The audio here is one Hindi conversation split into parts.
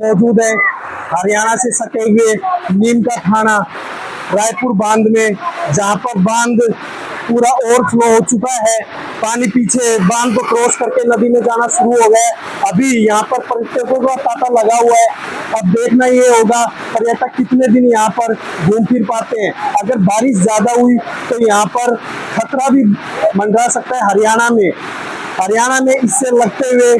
मौजूद है हरियाणा से सटे हुए नीम का थाना रायपुर बांध में, जहां पर बांध पूरा ओवरफ्लो हो चुका है। पानी पीछे बांध को क्रॉस करके नदी में जाना शुरू हो गया है। अभी यहाँ पर पर्यटकों का तांता लगा हुआ है। अब देखना ये होगा पर्यटक कितने दिन यहाँ पर घूम फिर पाते हैं। अगर बारिश ज्यादा हुई तो यहाँ पर खतरा भी मंडरा सकता है हरियाणा में इससे लगते हुए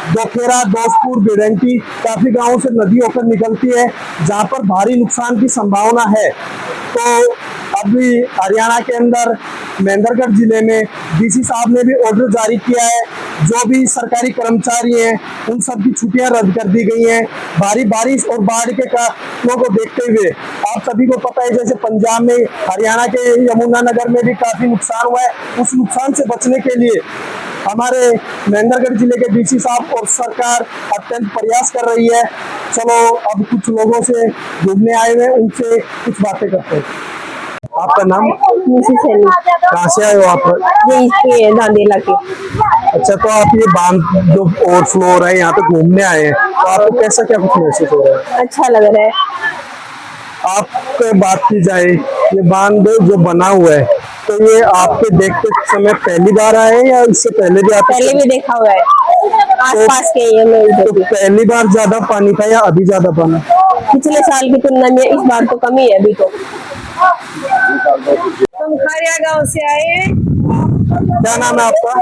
दोखेरा, दोस्तपुर, बिरंटी काफी गांवों से नदी होकर निकलती है, जहां पर भारी नुकसान की संभावना है। तो अभी हरियाणा के अंदर महेंद्रगढ़ जिले में डीसी साहब ने भी ऑर्डर जारी किया है। जो भी सरकारी कर्मचारी हैं उन सब की छुट्टियां रद्द कर दी गई हैं। भारी बारिश और बाढ़ के कारणों को देखते हुए आप सभी को पता है, जैसे पंजाब में, हरियाणा के यमुनानगर में भी काफी नुकसान हुआ है। उस नुकसान से बचने के लिए हमारे महेंद्रगढ़ जिले के डीसी साहब और सरकार अत्यंत प्रयास कर रही है। चलो अब कुछ लोगों से घूमने आए हुए उनसे कुछ बातें करते हैं। आपका नाम? कहाँ से आए हो आप? दांदेला के। अच्छा, तो आप ये बांध जो ओवरफ्लो हो रहा है यहाँ पे घूमने आए हैं, तो आपको कैसा क्या कुछ महसूस हो रहा है? अच्छा लग रहा है। आपके बात की जाए, ये बांध जो बना हुआ है तो ये आपके देखते समय पहली बार आए हैं या इससे पहले भी आपने? पहले भी देखा हुआ है, आसपास के ये में। तो पहली बार ज्यादा पानी था या अभी ज्यादा पानी? पिछले साल की तुलना में इस बार तो कमी है अभी तो। हम खारिया गांव से आए हैं। क्या नाम है आपका?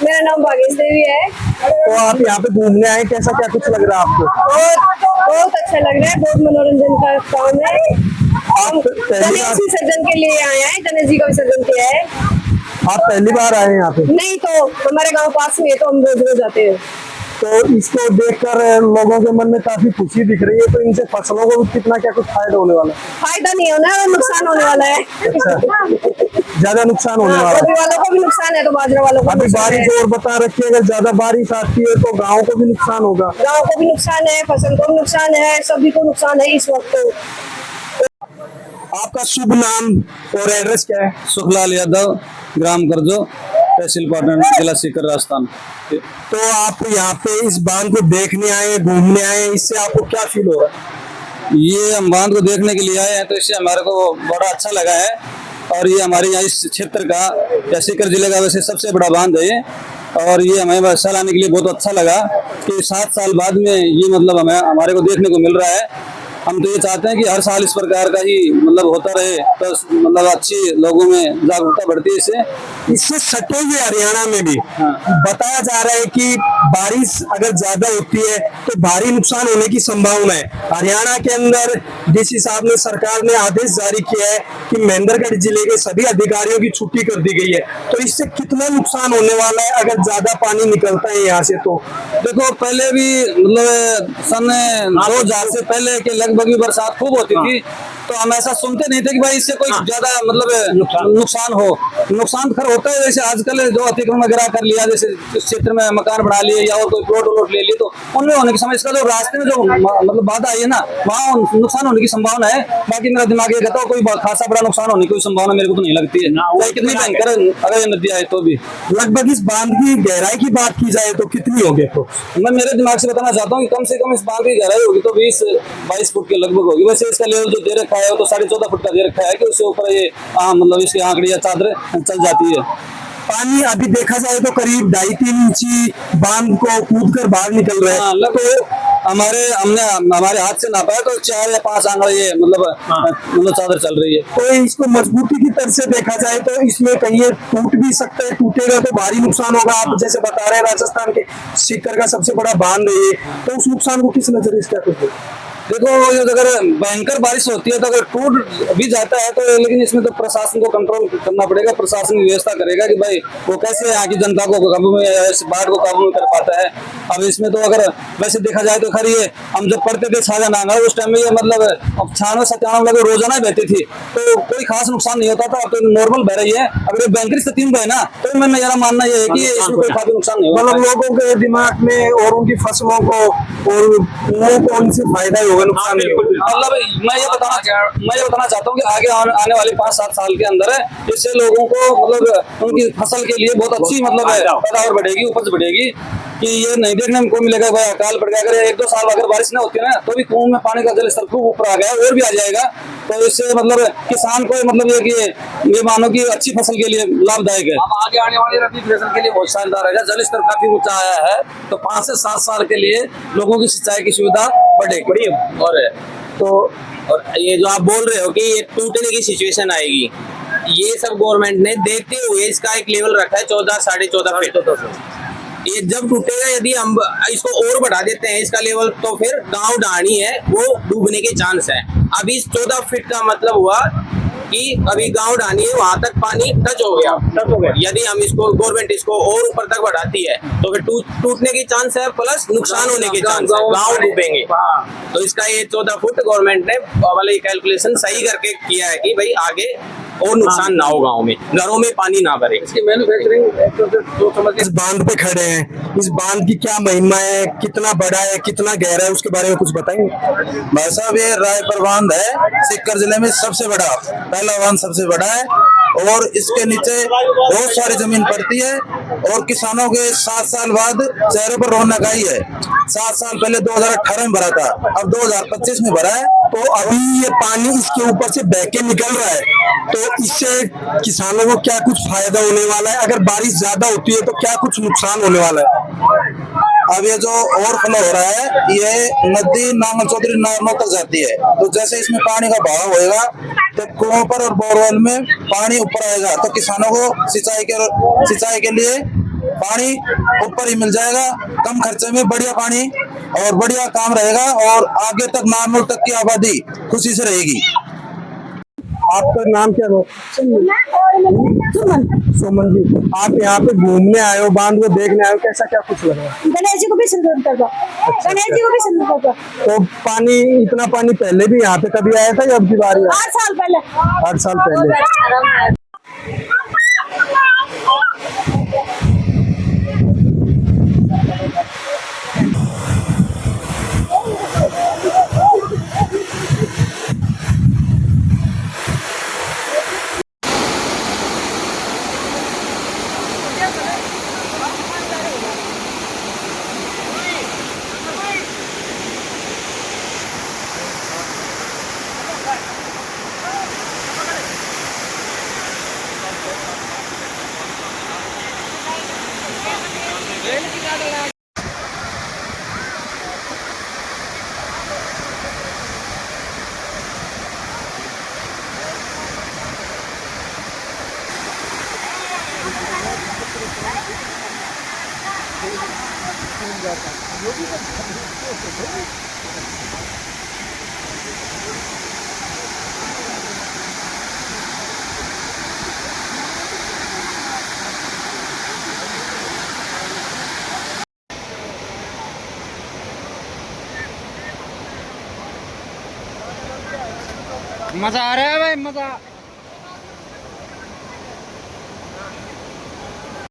मेरा नाम भागेश देवी है। तो आप यहाँ पे घूमने आए, कैसा क्या कुछ लग रहा है आपको? बहुत अच्छा लग रहा है, बहुत मनोरंजन का काम है। हम पहली गणेश बार? विसर्जन के लिए आए हैं, गणेश जी का विसर्जन किया है। आप पहली बार आए हैं यहाँ पे? नहीं तो हमारे गांव पास में है, तो हम रोज रोज आते हैं। तो इसको देखकर लोगों के मन में काफी खुशी दिख रही है, तो इनसे फसलों को भी कितना क्या कुछ फायदा होने वाला है? फायदा नहीं होना है, नुकसान होने वाला है। अच्छा, ज्यादा नुकसान होने वाला गोभी है। वालों को भी नुकसान है, तो बाजरा वालों को अभी नुकसान है। बारिश और बता रखी है, अगर ज्यादा बारिश आती है तो गाँव को भी नुकसान होगा। गाँव को भी नुकसान है, फसल को भी नुकसान है, सभी को नुकसान है इस वक्त। तो आपका शुभ नाम और एड्रेस क्या है? सुखलाल यादव, ग्राम करजो, तहसील पाटन, जिला सीकर, राजस्थान। तो आप यहाँ पे इस बांध को देखने आए, घूमने आए, इससे आपको क्या फील हो रहा है? ये हम बांध को देखने के लिए आए हैं, तो इससे हमारे को बड़ा अच्छा लगा है। और ये हमारे यहाँ इस क्षेत्र का या सीकर जिले का वैसे सबसे बड़ा बांध है ये। और ये हमें साल आने के लिए बहुत अच्छा लगा कि 7 साल बाद में ये मतलब हमारे को देखने को मिल रहा है। हम तो ये चाहते हैं कि हर साल इस प्रकार का ही मतलब होता रहे, तो मतलब अच्छी लोगों में जागरूकता बढ़ती है इससे सटे हुए हरियाणा में भी बताया जा रहा है कि बारिश अगर ज्यादा होती है तो भारी नुकसान होने की संभावना है। हरियाणा के अंदर डीसी साहब ने, सरकार ने आदेश जारी किया है कि महेंद्रगढ़ जिले के सभी अधिकारियों की छुट्टी कर दी गई है। तो इससे कितना नुकसान होने वाला है अगर ज्यादा पानी निकलता है यहाँ से? तो देखो, पहले भी मतलब सन 2000 से पहले के लगभग भी बरसात खूब होती थी, तो हम ऐसा सुनते नहीं थे कि भाई इससे कोई ज्यादा मतलब नुकसान हो। नुकसान खैर होता है, जैसे आजकल जो अतिक्रमण वगैरह कर लिया, जैसे इस क्षेत्र में मकान बना लिए या और कोई प्लॉट व्लॉट ले लिए, तो उनमें होने की समय, इसका जो रास्ते में जो मतलब बाधा आई है ना, वहाँ नुकसान होने की संभावना है। बाकी मेरा दिमाग ये कहता है कोई खासा बड़ा नुकसान होने की कोई संभावना मेरे को तो नहीं लगती है, चाहे कितनी भयंकर अगर ये नदी आए तो भी। लगभग इस बांध की गहराई की बात की जाए तो कितनी होगी? तो मैं मेरे दिमाग से बताना चाहता हूँ कि कम से कम इस बांध की गहराई होगी तो 20-22 फुट के लगभग होगी। वैसे इसका लेवल जो दे रखा है वो तो 14.5 फुट का दे रखा है कि उससे ऊपर ये मतलब इसकी आंकड़ी या चादर चल जाती है। पानी अभी देखा जाए तो करीब 2.5-3 इंची बांध को कूद कर बाहर निकल रहे हैं। तो हमने हमारे हाथ से नापा है तो 4 या 5 आंकड़े ये मतलब चादर चल रही है। तो इसको मजबूती की तरफ से देखा जाए तो इसमें कहीं ये टूट भी सकता है, टूटेगा तो भारी नुकसान होगा। आप जैसे बता रहे हैं राजस्थान के सीकर का सबसे बड़ा बांध है ये, तो उस नुकसान को किस नजरिए से क्या कहते हैं? देखो, ये अगर भयंकर बारिश होती है तो अगर टूट भी जाता है तो, लेकिन इसमें तो प्रशासन को कंट्रोल करना पड़ेगा। प्रशासन व्यवस्था करेगा कि भाई वो कैसे यहाँ की जनता को काबू में, इस बाढ़ को काबू में कर पाता है। अब इसमें तो अगर वैसे देखा जाए तो खैर ये हम जब पढ़ते थे शाहजहां उस टाइम में ये मतलब 96-97 लगभग रोजाना बहती थी, तो कोई खास नुकसान नहीं होता था। अब तो नॉर्मल बह रही है। अगर ये भयंकर स्थिति में बहे ना तो मैं मेरा मानना ये है कि इसमें कोई खास नुकसान नहीं होगा। मतलब लोगों के दिमाग में और उनकी फसलों को और लोगों को उनसे फायदा ही होगा, नुकसान नहीं होगा। मतलब मैं ये बताना चाहता हूँ कि आगे आने वाले 5-7 साल के अंदर है, इससे लोगों को मतलब उनकी फसल के लिए बहुत अच्छी मतलब है पैदावार बढ़ेगी, उपज बढ़ेगी। कि ये नहीं देखने को मिलेगा भाई अकाल पड़ गया, अगर 1-2 साल अगर बारिश ना होती है ना तो भी कुओं में पानी का जल स्तर खूब ऊपर आ गया और भी आ जाएगा। तो इससे मतलब किसान को मतलब ये मानो कि अच्छी फसल के लिए लाभदायक है। अब आगे आने वाली रबी फसल के लिए बहुत शानदार रहेगा, जल स्तर काफी ऊंचा आया है, तो 5 से 7 साल के लिए लोगों की सिंचाई की सुविधा बढ़ेगी। और ये जो आप बोल रहे हो कि ये टूटने की सिचुएशन आएगी, ये सब गवर्नमेंट ने देखते हुए इसका एक लेवल रखा है 14-14.5 फीट। ये जब टूटेगा, यदि हम इसको और बढ़ा देते हैं इसका लेवल, तो फिर गांव ढाणी है वो डूबने के चांस है। अभी इस 14 फीट का मतलब हुआ कि अभी गांव ढाणी है, वहां तक पानी टच हो गया। यदि हम इसको गवर्नमेंट इसको और ऊपर तक बढ़ाती है तो फिर टूटने की चांस है, प्लस नुकसान होने के चांस है, गांव डूबेंगे। तो इसका ये 14 फुट गवर्नमेंट ने वाला कैलकुलेशन सही करके किया है कि भाई आगे और नुकसान ना हो, गाँव में घरों में पानी ना भरे। इसकी मैन्युफैक्चरिंग इस बांध पे खड़े हैं, इस बांध की क्या महिमा है, कितना बड़ा है, कितना गहरा है, उसके बारे में कुछ बताएंगे? भाई साहब, ये रायपुर बांध है, सीकर जिले में सबसे बड़ा, पहला बांध सबसे बड़ा है। और इसके नीचे बहुत सारी जमीन पड़ती है और किसानों के 7 साल बाद चेहरे पर रौनक आई है। 7 साल पहले 2018 में भरा था, अब 2025 में भरा है। तो अभी ये पानी इसके ऊपर से बह के निकल रहा है, तो इससे किसानों को क्या कुछ फायदा होने वाला है? अगर बारिश ज्यादा होती है तो क्या कुछ नुकसान होने वाला है? अब ये जो ओवरफ्लो हो रहा है, ये नदी नांगल चौधरी नारनौ तक जाती है। तो जैसे इसमें पानी का बहाव होएगा तो कुओं पर और बोरवेल में पानी ऊपर आएगा, तो किसानों को सिंचाई के लिए पानी ऊपर ही मिल जाएगा, कम खर्चे में बढ़िया पानी और बढ़िया काम रहेगा, और आगे तक नारनौल तक की आबादी खुशी से रहेगी। आपका नाम क्या है? सुमन जी, आप यहाँ पे घूमने आए हो, बांध को देखने आए हो, कैसा क्या कुछ लगा? गणेश जी को भी संतोष कर दो, गणेश जी को भी संतोष कर दो। तो पानी, इतना पानी पहले भी यहाँ पे कभी आया था या अब की बारी है? 8 साल पहले। 8 साल पहले। मजा आ रहा है भाई, मजा।